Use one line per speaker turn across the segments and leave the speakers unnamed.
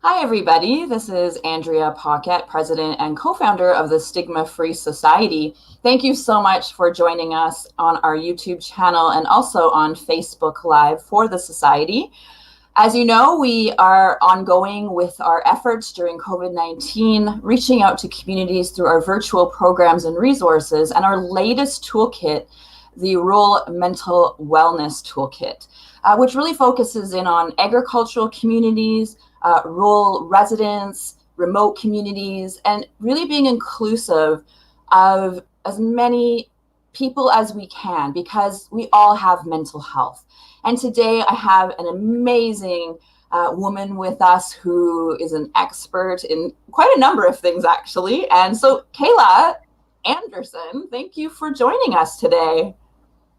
Hi, everybody. This is Andrea Paquette, president and co-founder of the Stigma-Free Society. Thank you so much for joining us on our YouTube channel and also on Facebook Live for the Society. As you know, we are ongoing with our efforts during COVID-19, reaching out to communities through our virtual programs and resources, and our latest toolkit, the Rural Mental Wellness Toolkit, which really focuses in on agricultural communities, rural residents, remote communities, and really being inclusive of as many people as we can, because we all have mental health. And today I have an amazing woman with us who is an expert in quite a number of things, actually. And so, Kaila Anderson, thank you for joining us today.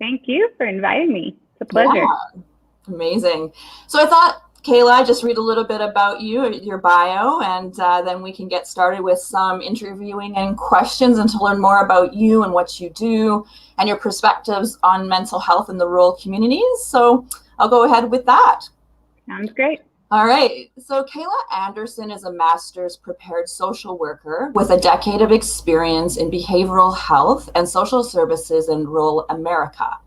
Thank you for inviting me. It's a pleasure.
Yeah, amazing. So I thought, Kaila, just read a little bit about you, your bio, and then we can get started with some interviewing and questions, and to learn more about you and what you do and your perspectives on mental health in the rural communities. So I'll go ahead with that.
Sounds great.
All right. So Kaila Anderson is a master's prepared social worker with a decade of experience in behavioral health and social services in rural America.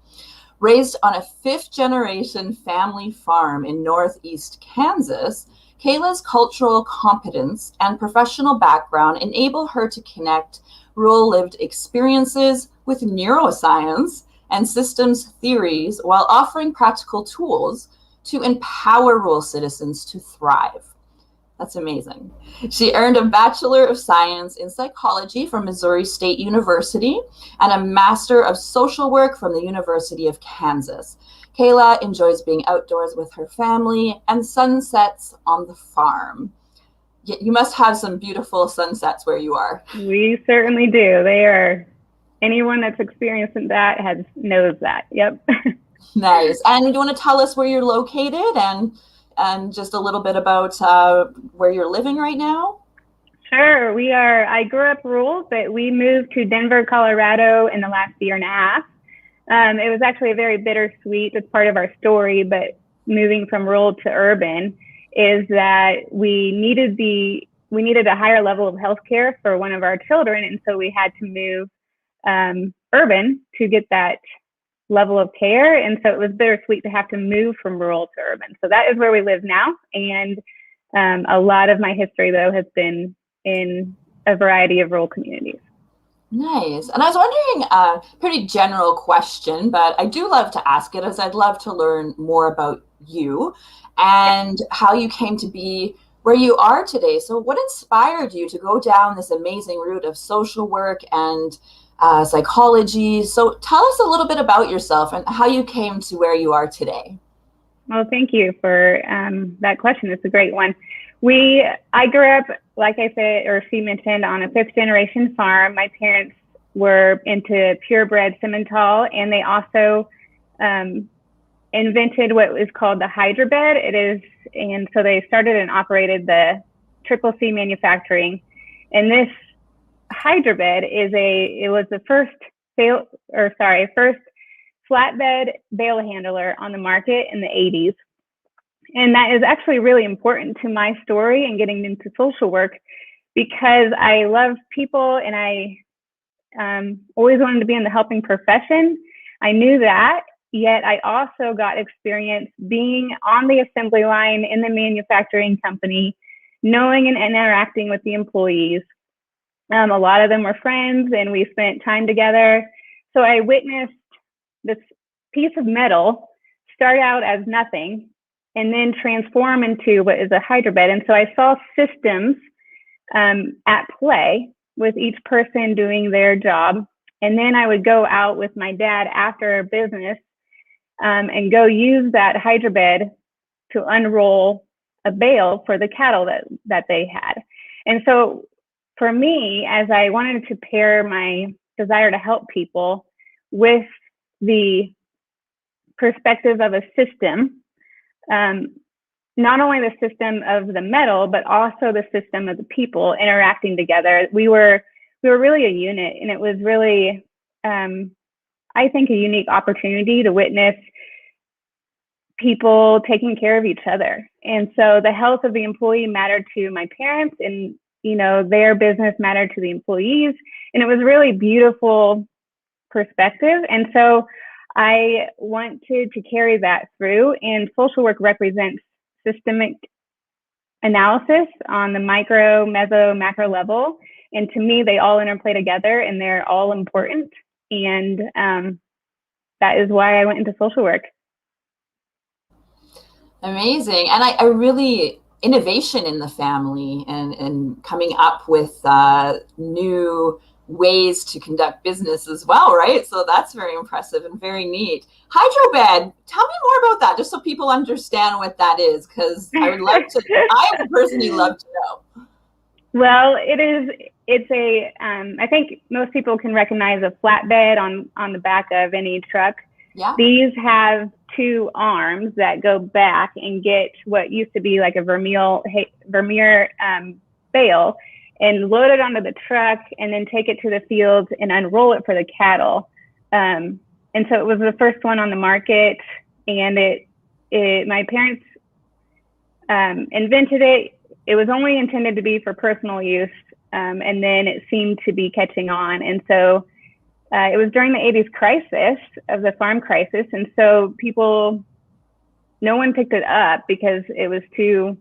Raised on a fifth-generation family farm in northeast Kansas, Kaila's cultural competence and professional background enable her to connect rural lived experiences with neuroscience and systems theories while offering practical tools to empower rural citizens to thrive. That's amazing. She earned a Bachelor of Science in Psychology from Missouri State University and a Master of Social Work from the University of Kansas. Kaila enjoys being outdoors with her family and sunsets on the farm. You must have some beautiful sunsets where you are.
We certainly do. Anyone that's experienced that knows that. Yep.
Nice. And you want to tell us where you're located and just a little bit about where you're living right now?
Sure. I grew up rural, but we moved to Denver, Colorado in the last year and a half. It was actually a very bittersweet, it's part of our story, but moving from rural to urban is that we needed a higher level of healthcare for one of our children. And so we had to move urban to get that level of care. And so it was bittersweet to have to move from rural to urban. So that is where we live now. And a lot of my history, though, has been in a variety of rural communities.
Nice. And I was wondering, a pretty general question, but I do love to ask it, as I'd love to learn more about you and how you came to be where you are today. So what inspired you to go down this amazing route of social work and psychology? So tell us a little bit about yourself and how you came to where you are today.
Well, thank you for that question. It's a great one. I grew up, like I said, or she mentioned, on a fifth-generation farm. My parents were into purebred Simmental, and they also invented what is called the hydrobed. And so they started and operated the C manufacturing. And this hydrobed was the first flatbed bale handler on the market in the 80s. And that is actually really important to my story and getting into social work, because I love people and I always wanted to be in the helping profession. I knew that, yet I also got experience being on the assembly line in the manufacturing company, knowing and interacting with the employees. A lot of them were friends and we spent time together. So I witnessed this piece of metal start out as nothing and then transform into what is a hydrobed. And so I saw systems at play with each person doing their job. And then I would go out with my dad after business and go use that hydrobed to unroll a bale for the cattle that they had. And so for me, as I wanted to pair my desire to help people with the perspective of a system, not only the system of the metal, but also the system of the people interacting together, we were really a unit. And it was really, I think, a unique opportunity to witness people taking care of each other. And so the health of the employee mattered to my parents, and, you know, their business mattered to the employees. And it was really beautiful perspective. And so I wanted to carry that through, and social work represents systemic analysis on the micro, meso, macro level. And to me, they all interplay together, and they're all important. And that is why I went into social work.
Amazing. And I really, innovation in the family and coming up with new ways to conduct business as well, right? So that's very impressive and very neat. Hydrobed, tell me more about that, just so people understand what that is, because I would love to, I would personally love to know.
Well, it's a, I think most people can recognize a flatbed on the back of any truck.
Yeah.
These have two arms that go back and get what used to be like a Vermeer bale and load it onto the truck, and then take it to the fields and unroll it for the cattle. And so it was the first one on the market, and my parents invented it. It was only intended to be for personal use, and then it seemed to be catching on. And so it was during the 80s crisis of the farm crisis, and so no one picked it up because it was too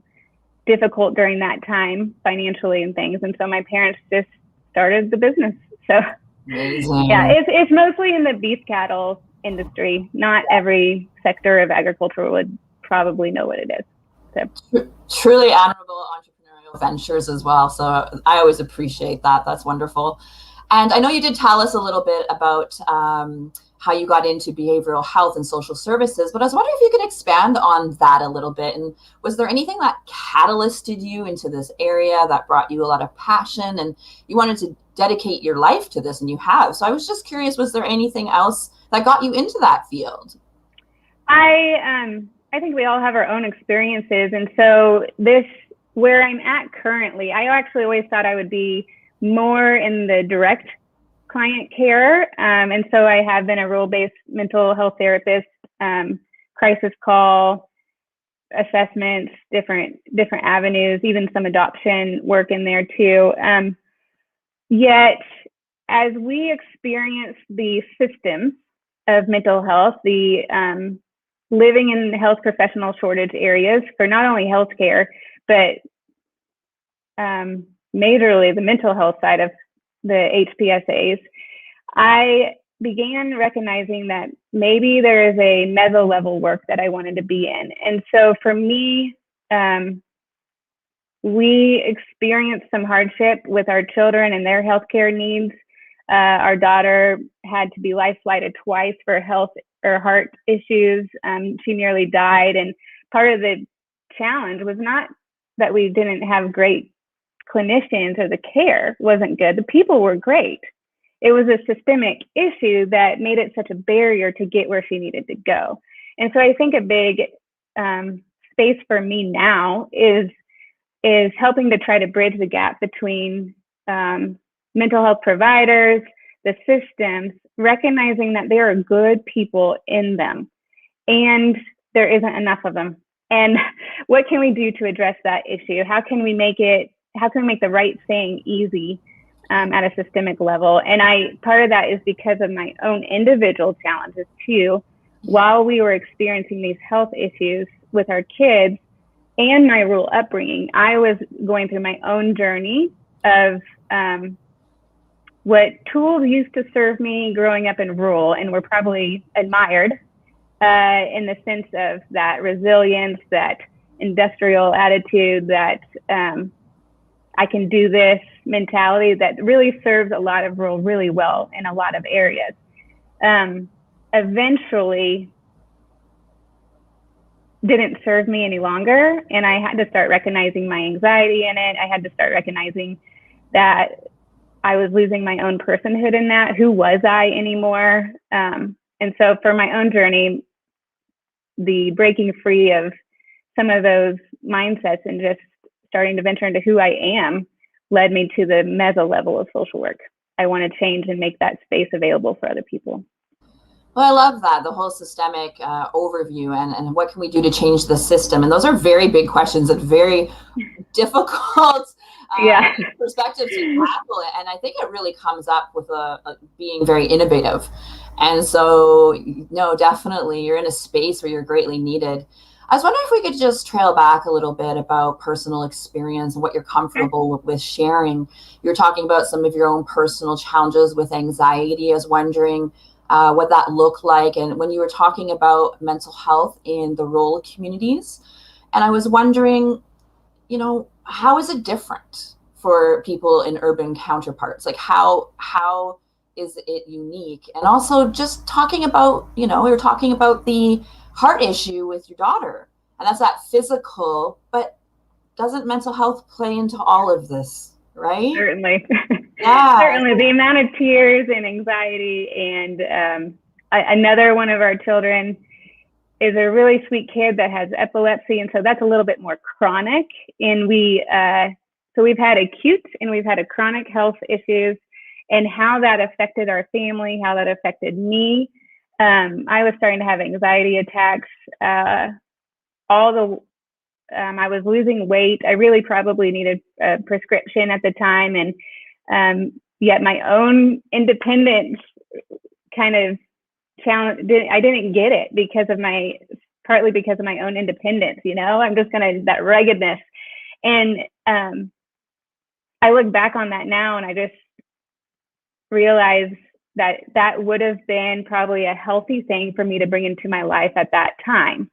difficult during that time financially and things. And so my parents just started the business. So
amazing.
Yeah, it's mostly in the beef cattle industry. Not every sector of agriculture would probably know what it is. So
truly admirable entrepreneurial ventures as well. So I always appreciate that. That's wonderful. And I know you did tell us a little bit about how you got into behavioral health and social services, but I was wondering if you could expand on that a little bit. And was there anything that catalysted you into this area that brought you a lot of passion and you wanted to dedicate your life to this, and you have? So I was just curious, was there anything else that got you into that field?
I think we all have our own experiences. And so where I'm at currently, I actually always thought I would be more in the direct client care. And so I have been a role-based mental health therapist, crisis call, assessments, different avenues, even some adoption work in there too. Yet, as we experience the systems of mental health, the living in health professional shortage areas for not only healthcare, but majorly the mental health side of the HPSAs, I began recognizing that maybe there is a meso level work that I wanted to be in. And so for me, we experienced some hardship with our children and their healthcare needs. Our daughter had to be life flighted twice for health or heart issues. She nearly died. And part of the challenge was not that we didn't have great clinicians or the care wasn't good. The people were great. It was a systemic issue that made it such a barrier to get where she needed to go. And so I think a big space for me now is helping to try to bridge the gap between mental health providers, the systems, recognizing that there are good people in them and there isn't enough of them. And what can we do to address that issue? How can we make the right thing easy at a systemic level? And part of that is because of my own individual challenges too. While we were experiencing these health issues with our kids and my rural upbringing, I was going through my own journey of what tools used to serve me growing up in rural and were probably admired in the sense of that resilience, that industrial attitude, that I can do this mentality that really serves a lot of rural really well in a lot of areas. Eventually didn't serve me any longer, and I had to start recognizing my anxiety in it. I had to start recognizing that I was losing my own personhood in that. Who was I anymore? And so for my own journey, the breaking free of some of those mindsets and just starting to venture into who I am led me to the meso level of social work. I want to change and make that space available for other people.
Well, I love that, the whole systemic overview, and what can we do to change the system? And those are very big questions and very difficult
Yeah.
perspective to tackle it. And I think it really comes up with being very innovative. And so, no, definitely, you're in a space where you're greatly needed. I was wondering if we could just trail back a little bit about personal experience and what you're comfortable with sharing. You're talking about some of your own personal challenges with anxiety. I was wondering what that looked like, and when you were talking about mental health in the rural communities. And I was wondering, how is it different for people in urban counterparts? Like how is it unique? And also just talking about, we were talking about the heart issue with your daughter, and that's that physical, but doesn't mental health play into all of this, right?
Certainly.
Yeah.
Certainly. The amount of tears and anxiety, and another one of our children is a really sweet kid that has epilepsy, and so that's a little bit more chronic. And so we've had acute and we've had a chronic health issues, and how that affected our family, how that affected me. I was starting to have anxiety attacks. I was losing weight. I really probably needed a prescription at the time, and yet my own independence kind of challenge. I didn't get it partly because of my own independence. I'm just that ruggedness, and I look back on that now, and I just realize that would have been probably a healthy thing for me to bring into my life at that time,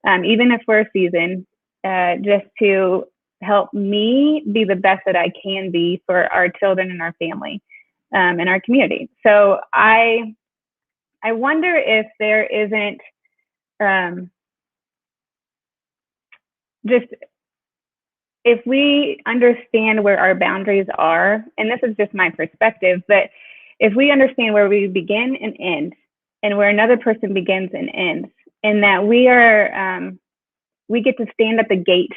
even if we're a season, just to help me be the best that I can be for our children and our family, and our community. So I wonder if there isn't just, if we understand where our boundaries are, and this is just my perspective, but if we understand where we begin and end, and where another person begins and ends, and that we get to stand at the gate,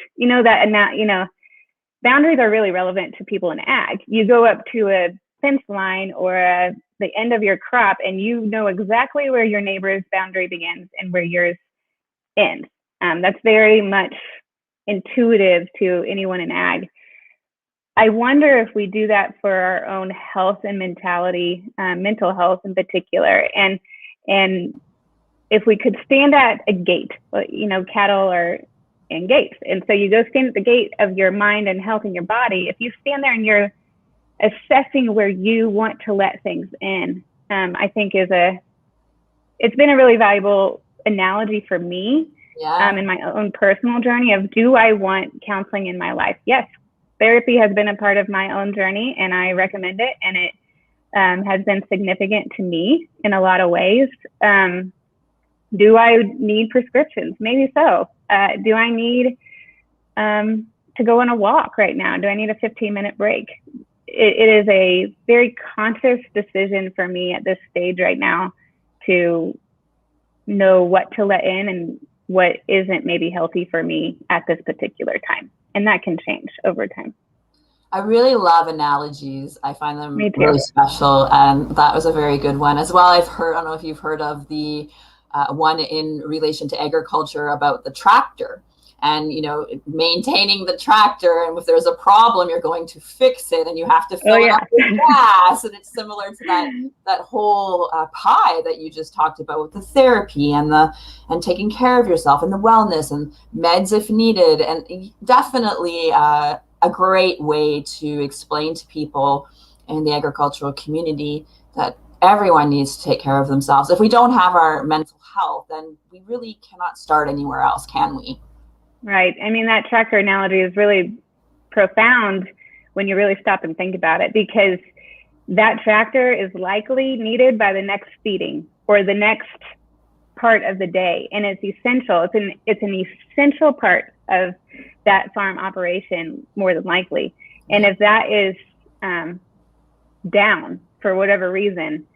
boundaries are really relevant to people in ag. You go up to a fence line or the end of your crop, and you know exactly where your neighbor's boundary begins and where yours ends. That's very much intuitive to anyone in ag. I wonder if we do that for our own health and mentality, mental health in particular, and if we could stand at a gate, cattle are in gates, and so you go stand at the gate of your mind and health in your body. If you stand there and you're assessing where you want to let things in, I think it's been a really valuable analogy for me.
Yeah.
In my own personal journey of, do I want counseling in my life? Yes. Therapy has been a part of my own journey, and I recommend it, and it has been significant to me in a lot of ways. Do I need prescriptions? Maybe so. Do I need to go on a walk right now? Do I need a 15-minute break? It is a very conscious decision for me at this stage right now to know what to let in and what isn't maybe healthy for me at this particular time. And that can change over time.
I really love analogies. I find them really special. And that was a very good one as well. I don't know if you've heard of the one in relation to agriculture about the tractor and, maintaining the tractor. And if there's a problem, you're going to fix it and you have to fill it up with gas. And it's similar to that whole pie that you just talked about with the therapy and taking care of yourself and the wellness and meds if needed. And definitely a great way to explain to people in the agricultural community that everyone needs to take care of themselves. If we don't have our mental health, then we really cannot start anywhere else, can we?
Right. I mean, that tractor analogy is really profound when you really stop and think about it, because that tractor is likely needed by the next feeding or the next part of the day. And it's essential. It's an essential part of that farm operation, more than likely. And if that is down for whatever reason,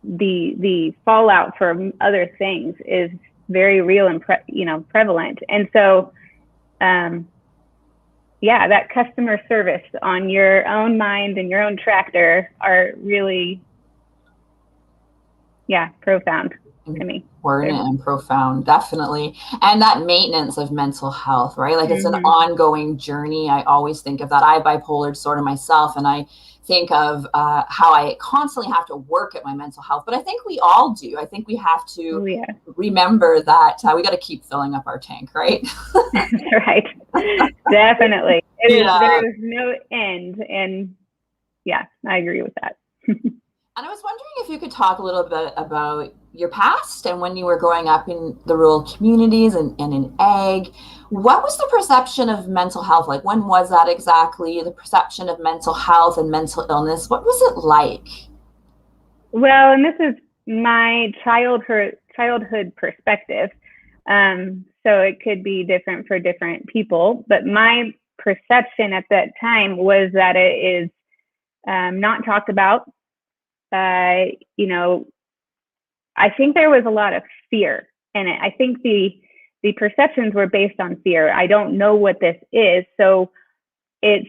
the fallout for other things is very real and prevalent. And so that customer service on your own mind and your own tractor are really profound. to me.
Important and profound, definitely. And that maintenance of mental health, right? Like it's an ongoing journey. I always think of that. I have bipolar disorder myself, and I think of how I constantly have to work at my mental health. But I think we all do. I think we have to remember that we got to keep filling up our tank, right?
Right. Definitely. There is no end. And yeah, I agree with that.
And I was wondering if you could talk a little bit about your past and when you were growing up in the rural communities and in ag. What was the perception of mental health like? When was that exactly? The perception of mental health and mental illness, what was it like?
Well, and this is my childhood perspective. So it could be different for different people. But my perception at that time was that it is not talked about. You know, I think there was a lot of fear in it. I think the perceptions were based on fear. I don't know what this is, so I'm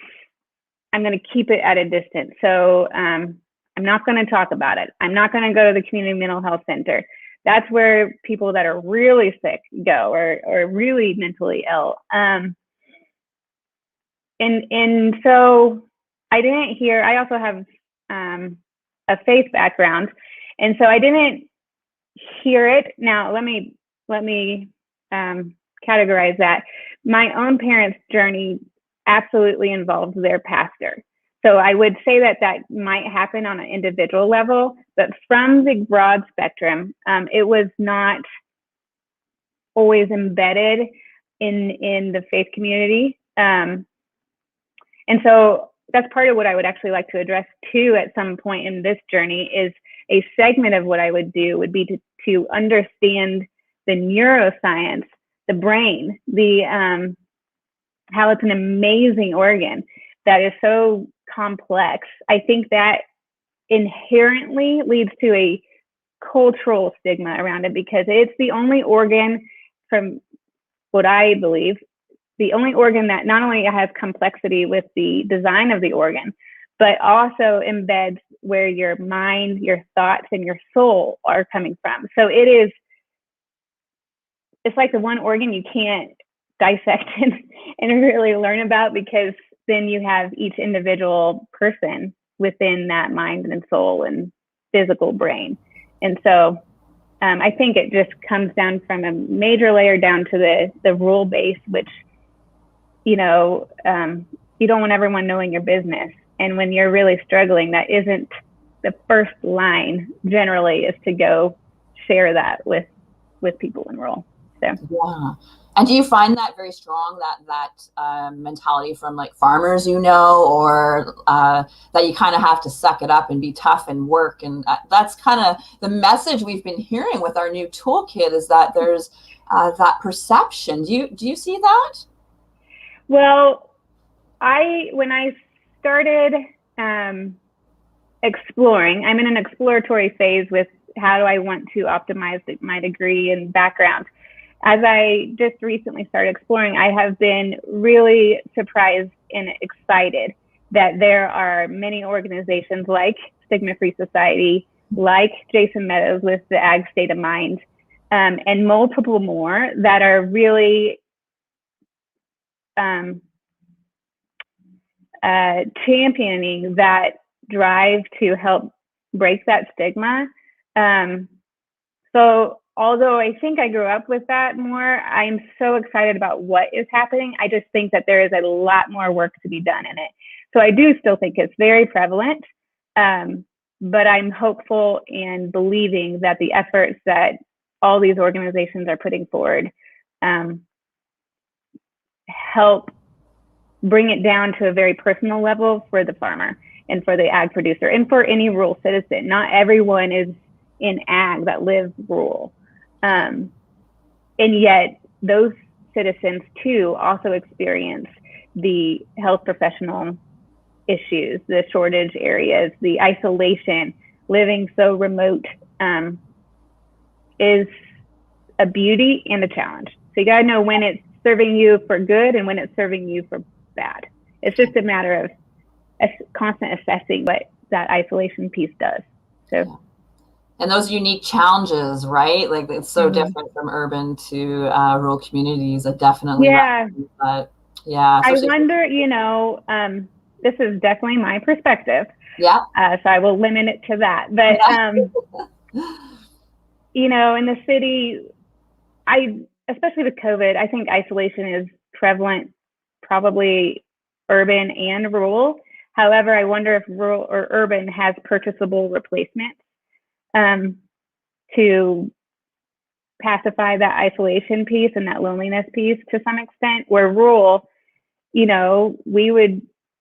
going to keep it at a distance. So I'm not going to talk about it. I'm not going to go to the community mental health center. That's where people that are really sick go, or really mentally ill. And so I didn't hear. I also have a faith background, and so I didn't hear it. Now let me categorize that. My own parents' journey absolutely involved their pastor. So I would say that might happen on an individual level, but from the broad spectrum, it was not always embedded in the faith community. And so that's part of what I would actually like to address too at some point in this journey. Is a segment of what I would do would be to understand the neuroscience, the brain, how it's an amazing organ that is so complex. I think that inherently leads to a cultural stigma around it, because it's the only organ, from what I believe, the only organ that not only has complexity with the design of the organ, but also embeds where your mind, your thoughts, and your soul are coming from. So it's like the one organ you can't dissect and really learn about, because then you have each individual person within that mind and soul and physical brain. And so I think it just comes down from a major layer down to the rule base, which, you don't want everyone knowing your business. And when you're really struggling, that isn't the first line generally, is to go share that with people in rural. So
yeah. And do you find that very strong, that mentality from like farmers, or that you kind of have to suck it up and be tough and work? And that's kind of the message we've been hearing with our new toolkit, is that there's that perception. Do you see that?
Well, when I started exploring, I'm in an exploratory phase with how do I want to optimize my degree and background. As I just recently started exploring, I have been really surprised and excited that there are many organizations like Stigma-Free Society, like Jason Meadows with the Ag State of Mind, and multiple more that are really championing that drive to help break that stigma. So although I think I grew up with that more, I'm so excited about what is happening. I just think that there is a lot more work to be done in it. So I do still think it's very prevalent, but I'm hopeful and believing that the efforts that all these organizations are putting forward help bring it down to a very personal level for the farmer and for the ag producer and for any rural citizen. Not everyone is in ag that lives rural. And yet those citizens too also experience the health professional issues, the shortage areas, the isolation, living so remote, is a beauty and a challenge. So you gotta know when it's serving you for good and when it's serving you for bad. It's just a matter of constant assessing what that isolation piece does. So
And those unique challenges, right? Like it's so
Mhm.
different from urban to rural communities. I definitely
Yeah.
recognize that. Yeah,
I
especially.
wonder, this is definitely my perspective,
Yeah.
so I will limit it to that. But, in the city, especially with COVID, I think isolation is prevalent, probably urban and rural. However, I wonder if rural or urban has purchasable replacements um, to pacify that isolation piece and that loneliness piece to some extent. Where rural,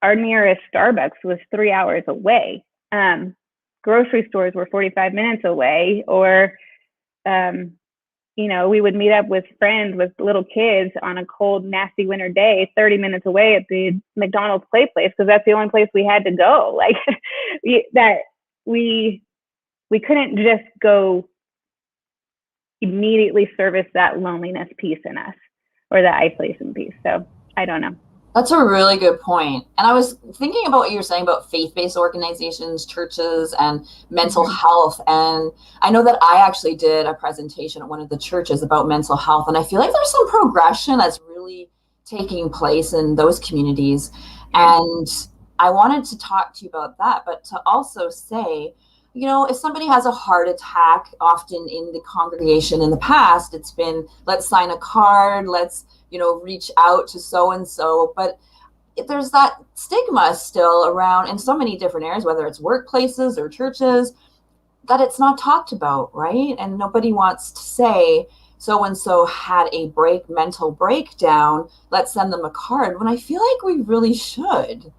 our nearest Starbucks was 3 hours away. Grocery stores were 45 minutes away, or we would meet up with friends with little kids on a cold, nasty winter day, 30 minutes away at the McDonald's play place, because that's the only place we had to go. Like that we couldn't just go immediately service that loneliness piece in us or that isolation piece. So I don't know.
That's a really good point. And I was thinking about what you were saying about faith-based organizations, churches, and mental health. And I know that I actually did a presentation at one of the churches about mental health. And I feel like there's some progression that's really taking place in those communities. And I wanted to talk to you about that, but to also say, if somebody has a heart attack, often in the congregation in the past, it's been, let's sign a card, let's reach out to so and so. But there's that stigma still around in so many different areas, whether it's workplaces or churches, that it's not talked about, right? And nobody wants to say so and so had a mental breakdown, let's send them a card, when I feel like we really should.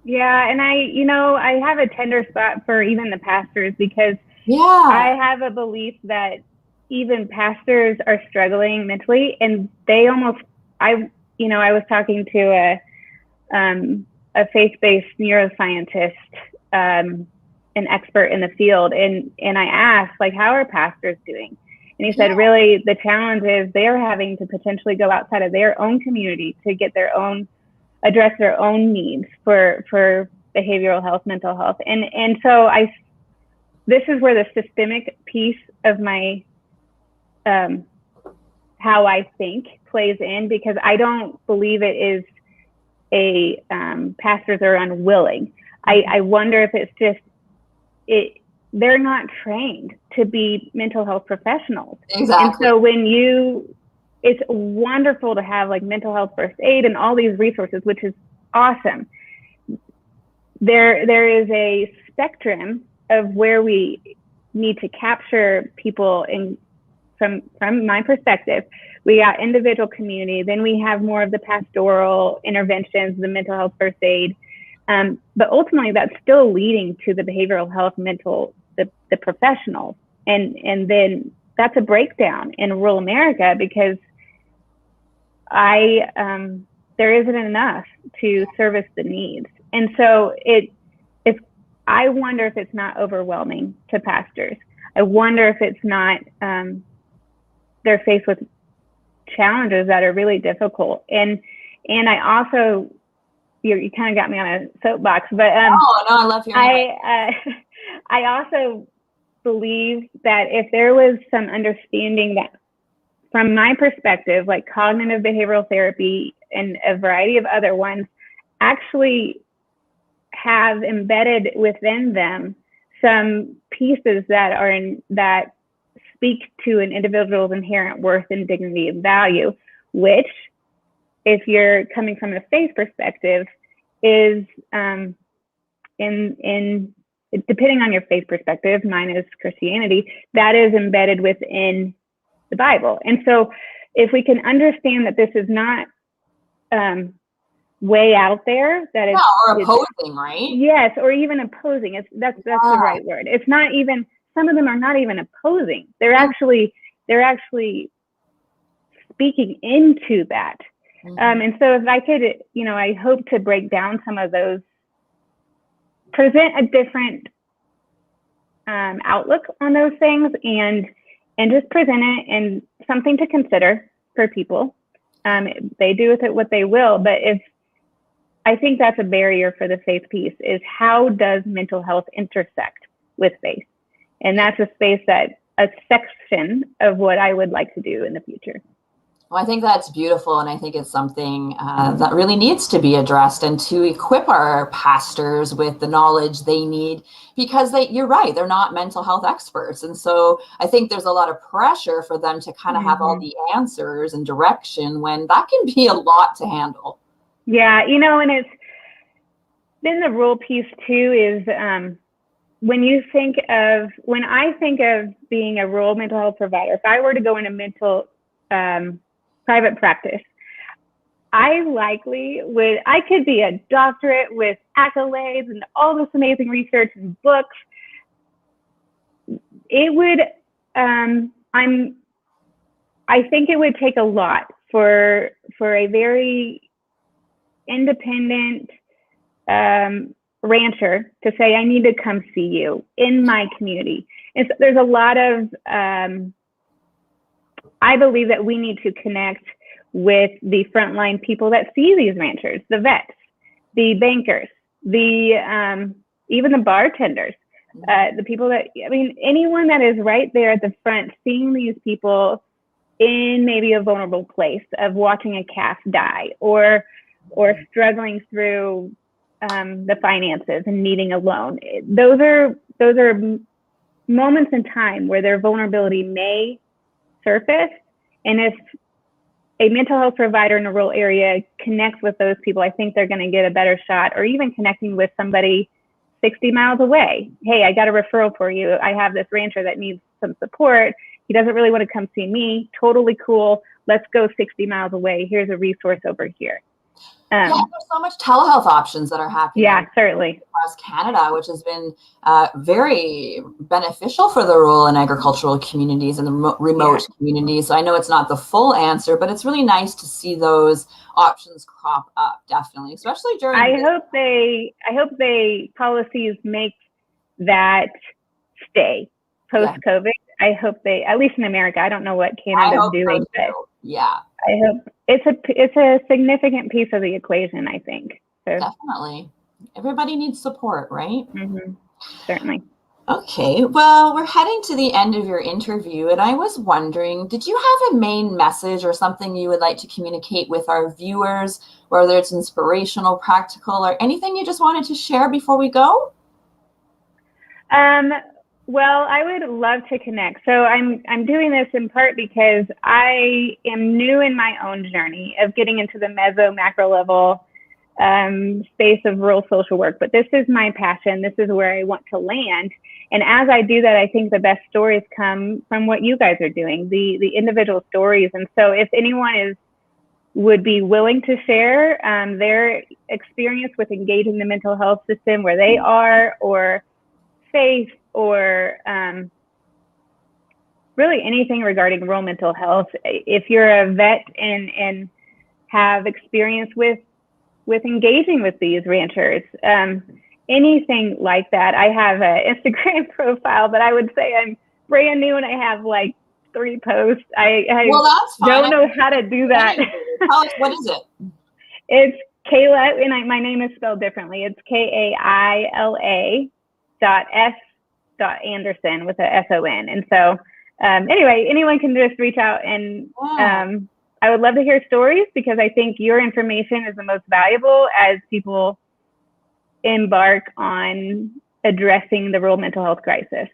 Yeah, and I have a tender spot for even the pastors, because I have a belief that even pastors are struggling mentally, and they almost, I was talking to a faith-based neuroscientist, an expert in the field, and I asked, like, how are pastors doing? And he said, really, the challenge is they're having to potentially go outside of their own community to get address their own needs for behavioral health, mental health. And so this is where the systemic piece of my, how I think plays in, because I don't believe it is pastors are unwilling. I wonder if it's just, they're not trained to be mental health professionals.
Exactly.
And so it's wonderful to have like mental health first aid and all these resources, which is awesome. There is a spectrum of where we need to capture people from my perspective. We got individual community, then we have more of the pastoral interventions, the mental health first aid. But ultimately that's still leading to the behavioral health, the professionals. And then that's a breakdown in rural America, because there isn't enough to service the needs. And so I wonder if it's not overwhelming to pastors. I wonder if it's not, they're faced with challenges that are really difficult. And I also, you kind of got me on a soapbox, but
no, I love hearing
I also believe that if there was some understanding that, from my perspective, like cognitive behavioral therapy and a variety of other ones actually have embedded within them some pieces that speak to an individual's inherent worth and dignity and value, which, if you're coming from a faith perspective, is in depending on your faith perspective, mine is Christianity, that is embedded within the Bible. And so if we can understand that this is not way out there, that
or opposing, right?
Yes, or even opposing. That's the right word. It's not even, some of them are not even opposing. They're actually speaking into that. And so if I could, I hope to break down some of those, present a different outlook on those things, and just present it and something to consider for people. They do with it what they will, but I think that's a barrier for the faith piece, is how does mental health intersect with faith? And that's a section of what I would like to do in the future.
Well, I think that's beautiful, and I think it's something that really needs to be addressed, and to equip our pastors with the knowledge they need, because you're right, they're not mental health experts. And so I think there's a lot of pressure for them to kind of have all the answers and direction, when that can be a lot to handle.
Yeah, and it's then the role piece too is when I think of being a rural mental health provider, if I were to go into mental private practice, I could be a doctorate with accolades and all this amazing research and books. I think it would take a lot for a very independent rancher to say, I need to come see you in my community. And so there's a lot of, I believe that we need to connect with the frontline people that see these ranchers, the vets, the bankers, even the bartenders, the people anyone that is right there at the front, seeing these people in maybe a vulnerable place of watching a calf die, or struggling through the finances and needing a loan. Those are moments in time where their vulnerability may surface. And if a mental health provider in a rural area connects with those people, I think they're going to get a better shot. Or even connecting with somebody 60 miles away. Hey, I got a referral for you. I have this rancher that needs some support. He doesn't really want to come see me. Totally cool. Let's go 60 miles away. Here's a resource over here.
Yeah, there's so much telehealth options that are happening.
Yeah, certainly.
Across Canada, which has been very beneficial for the rural and agricultural communities and the remote communities. So I know it's not the full answer, but it's really nice to see those options crop up, definitely, especially during.
I hope policies make that stay post-COVID. I hope at least in America, I don't know what Canada's doing, but
yeah.
I hope it's a significant piece of the equation, I think. So.
Definitely. Everybody needs support, right?
Mm-hmm. Certainly.
Okay, well, we're heading to the end of your interview, and I was wondering, did you have a main message or something you would like to communicate with our viewers, whether it's inspirational, practical, or anything you just wanted to share before we go?
Well, I would love to connect. So I'm doing this in part because I am new in my own journey of getting into the macro level space of rural social work. But this is my passion. This is where I want to land. And as I do that, I think the best stories come from what you guys are doing, the individual stories. And so if anyone would be willing to share their experience with engaging the mental health system where they are, or faith, or really anything regarding rural mental health. If you're a vet and have experience with engaging with these ranchers, anything like that. I have an Instagram profile, but I would say I'm brand new and I have like 3 posts. I don't know how to do that.
What is it?
It's Kaila, and my name is spelled differently. It's Kaila .Anderson with a SON. And so anyway, anyone can just reach out, and I would love to hear stories, because I think your information is the most valuable as people embark on addressing the rural mental health crisis.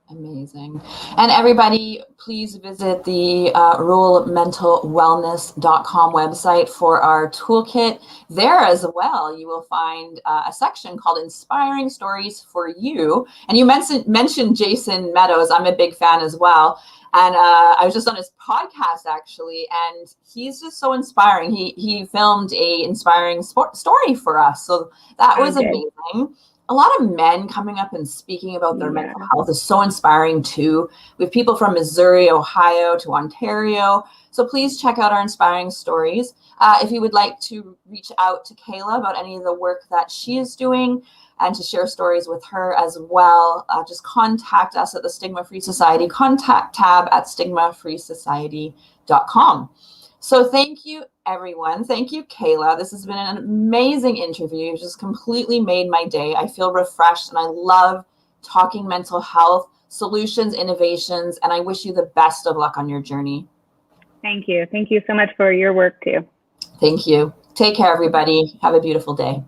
Amazing. And everybody, please visit the ruralmentalwellness.com website for our toolkit. There as well, you will find a section called Inspiring Stories for You. And you mentioned Jason Meadows. I'm a big fan as well. And I was just on his podcast, actually, and he's just so inspiring. He filmed a inspiring story for us. So that was amazing. A lot of men coming up and speaking about their mental health is so inspiring too. We have people from Missouri, Ohio to Ontario. So please check out our inspiring stories. If you would like to reach out to Kaila about any of the work that she is doing and to share stories with her as well, just contact us at the Stigma-Free Society, contact tab at stigmafreesociety.com. So thank you, everyone. Thank you, Kaila. This has been an amazing interview. You just completely made my day. I feel refreshed, and I love talking mental health solutions, innovations, and I wish you the best of luck on your journey.
Thank you. Thank you so much for your work too.
Thank you. Take care, everybody. Have a beautiful day.